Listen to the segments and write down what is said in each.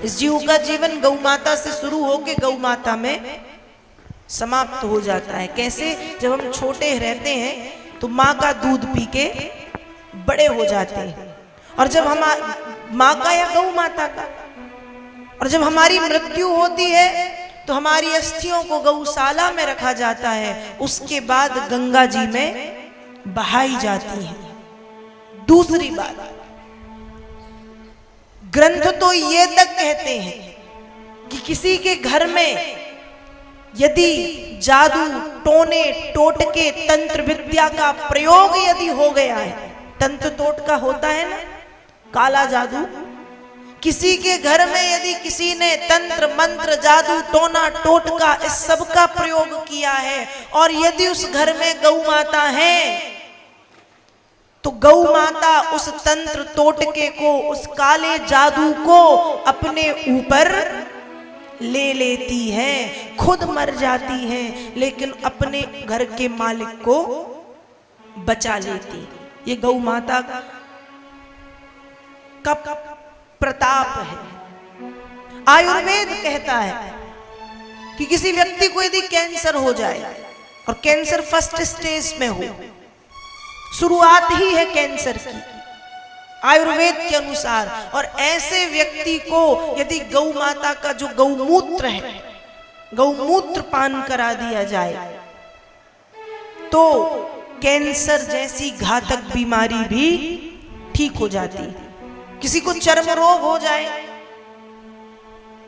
इस जीव का जीवन गौ माता से शुरू होकर गौ माता में समाप्त हो जाता है। कैसे? जब हम छोटे रहते हैं तो माँ का दूध पी के बड़े हो जाते हैं, और जब हम माँ का या गौ माता का, और जब हमारी मृत्यु होती है तो हमारी अस्थियों को गौशाला में रखा जाता है, उसके बाद गंगा जी में बहाई जाती है। दूसरी बात, ग्रंथ तो ये तक कहते हैं कि किसी के घर में यदि जादू, टोने, टोटके, तंत्र विद्या का प्रयोग यदि हो गया है, तंत्र टोटका होता है ना, काला जादू, किसी के घर में यदि किसी ने तंत्र मंत्र जादू टोना टोटका इस सब का प्रयोग किया है, और यदि उस घर में गौ माता है तो गौ माता उस तंत्र टोटके को, उस काले जादू को अपने ऊपर ले लेती है, खुद मर जाती है, लेकिन अपने घर के मालिक को बचा लेती। ये गौ माता का प्रताप है। आयुर्वेद कहता है कि किसी व्यक्ति को यदि कैंसर हो जाए, और कैंसर फर्स्ट स्टेज में हो, शुरुआत ही है कैंसर की आयुर्वेद के अनुसार, और ऐसे व्यक्ति को यदि गौ माता का जो गौमूत्र है, गौमूत्र पान करा दिया जाए तो कैंसर जैसी घातक बीमारी भी ठीक हो जाती। किसी को चर्म रोग हो जाए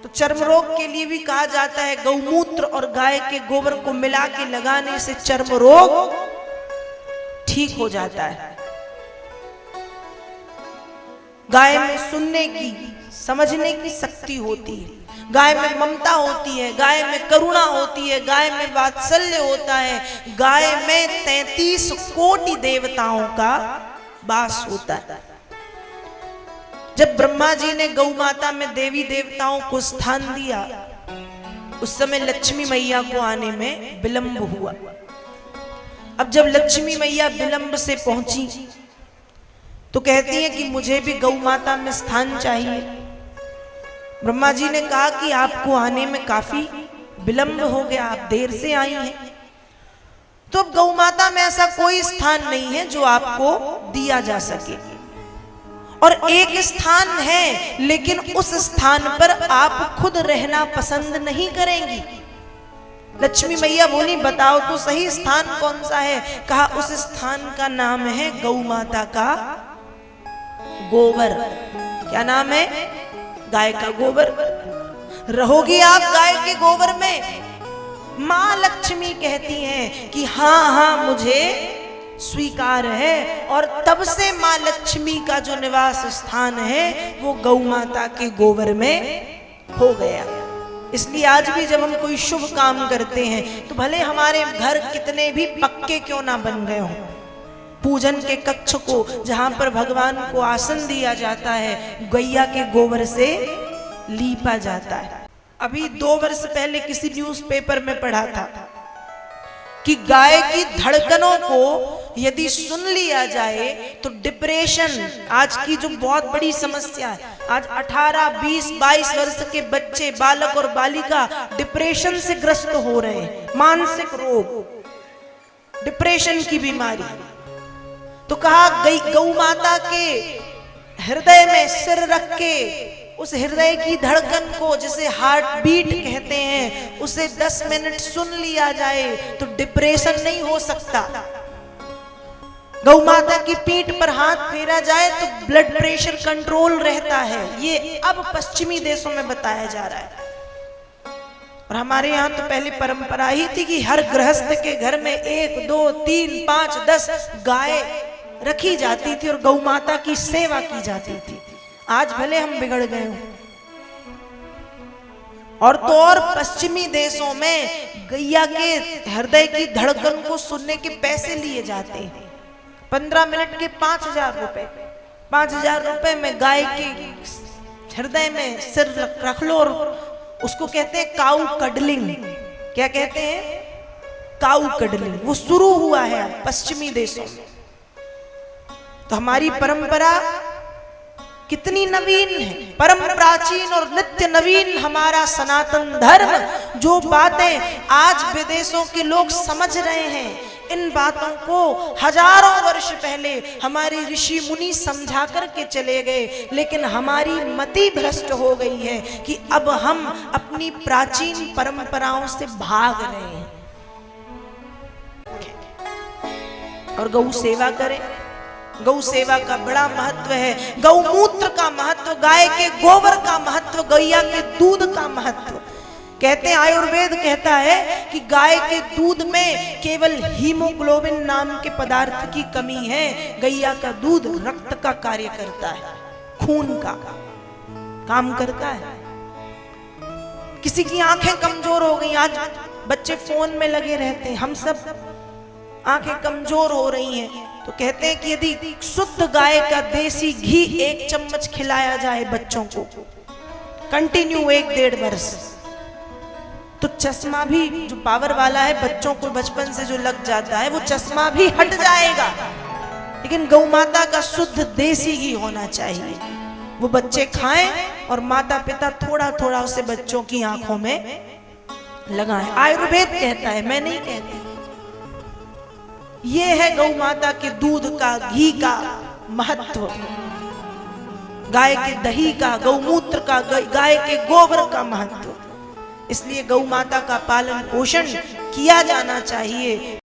तो चर्म रोग के लिए भी कहा जाता है गौमूत्र और गाय के गोबर को मिला के लगाने से चर्म रोग ठीक हो जाता है। गाय में सुनने की, समझने की शक्ति होती है, गाय में ममता होती है, गाय में करुणा होती है, गाय में वात्सल्य होता है, गाय में 33 कोटि देवताओं का वास होता है। जब ब्रह्मा जी ने गौ माता में देवी देवताओं को स्थान दिया, उस समय लक्ष्मी मैया को आने में विलंब हुआ। अब जब लक्ष्मी मैया विलंब से पहुंची तो कहती है कि मुझे भी गौ माता में स्थान चाहिए। ब्रह्मा जी ने कहा कि आपको आने में काफी विलंब हो गया, आप देर से आई हैं, तो अब गौ माता में ऐसा कोई स्थान नहीं है जो आपको दिया जा सके, और एक स्थान है लेकिन उस स्थान पर आप खुद रहना पसंद नहीं करेंगी। लक्ष्मी मैया बोली बताओ तो सही स्थान कौन सा है? कहा उस स्थान का नाम है गौ माता का गोबर। क्या नाम है? गाय का गोबर। रहोगी आप गाय के गोबर में? मां लक्ष्मी कहती हैं कि हाँ हाँ मुझे स्वीकार है, और तब से मां लक्ष्मी का जो निवास स्थान है वो गौ माता के गोबर में हो गया। इसलिए आज भी जब हम कोई शुभ काम करते हैं तो भले हमारे घर कितने भी पक्के क्यों ना बन गए हों, पूजन के कक्ष को जहां पर भगवान को आसन दिया जाता है गैया के गोबर से लीपा जाता है। अभी 2 वर्ष पहले किसी न्यूज़पेपर में पढ़ा था कि गाय की धड़कनों को यदि सुन लिया जाए तो डिप्रेशन, आज की जो बहुत बड़ी समस्या है, आज 18, 20, 22 वर्ष के बच्चे, बालक और बालिका डिप्रेशन से ग्रस्त हो रहे हैं, मानसिक रोग, डिप्रेशन की बीमारी। तो कहा गौ माता के हृदय में सिर रख के उस हृदय की धड़कन को, जिसे हार्ट बीट कहते हैं, उसे 10 मिनट सुन लिया जाए तो डिप्रेशन नहीं हो सकता। गौ माता की पीठ पर हाथ फेरा जाए तो ब्लड प्रेशर कंट्रोल रहता है। ये अब पश्चिमी देशों में बताया जा रहा है, और हमारे यहाँ तो पहले परंपरा ही थी कि हर गृहस्थ के घर में 1, 2, 3, 5, 10 गाय रखी जाती थी और गौ माता की सेवा की जाती थी। आज भले हम बिगड़ गए हों, और तो और पश्चिमी देशों में गैया के हृदय की धड़कन को सुनने के पैसे लिए जाते हैं। 15 मिनट के 5,000 रुपए। 5,000 रुपए में गाय के हृदय में सिर रख लो, और उसको कहते हैं काऊ कडलिंग। क्या कहते हैं? काऊ कडलिंग। वो शुरू हुआ है पश्चिमी देशों में। तो हमारी परंपरा कितनी नवीन है, परम प्राचीन और नित्य नवीन हमारा सनातन धर्म। जो बातें आज विदेशों के लोग समझ रहे हैं, इन बातों को हजारों वर्ष पहले हमारे ऋषि मुनि समझा करके चले गए, लेकिन हमारी मति भ्रष्ट हो गई है कि अब हम अपनी प्राचीन परंपराओं से भाग रहे हैं। और गौ सेवा करें। गौ सेवा का बड़ा महत्व है। गौमूत्र का महत्व, गाय के गोबर का महत्व, गैया के दूध का महत्व। कहते हैं, आयुर्वेद कहता है कि गाय के दूध में केवल हीमोग्लोबिन नाम के पदार्थ की कमी है। गैया का दूध रक्त का कार्य करता है, खून का काम करता है। किसी की आंखें कमजोर हो गई, आज बच्चे फोन में लगे रहते हैं, हम सब आंखें कमजोर हो रही हैं, तो कहते हैं कि यदि शुद्ध गाय का देसी घी 1 चम्मच खिलाया जाए बच्चों को कंटिन्यू 1-1.5 वर्ष, तो चश्मा भी जो पावर वाला है बच्चों को बचपन से जो लग जाता है वो चश्मा भी हट जाएगा। लेकिन गौ माता का शुद्ध देसी घी होना चाहिए, वो बच्चे खाएं और माता पिता थोड़ा थोड़ा उसे बच्चों की आंखों में लगाएं। आयुर्वेद कहता है, मैं नहीं कहती। ये है गौ माता के दूध का, घी का महत्व, गाय के दही का, गौमूत्र का, गाय के गोबर का महत्व। इसलिए गौ माता का पालन पोषण किया जाना चाहिए।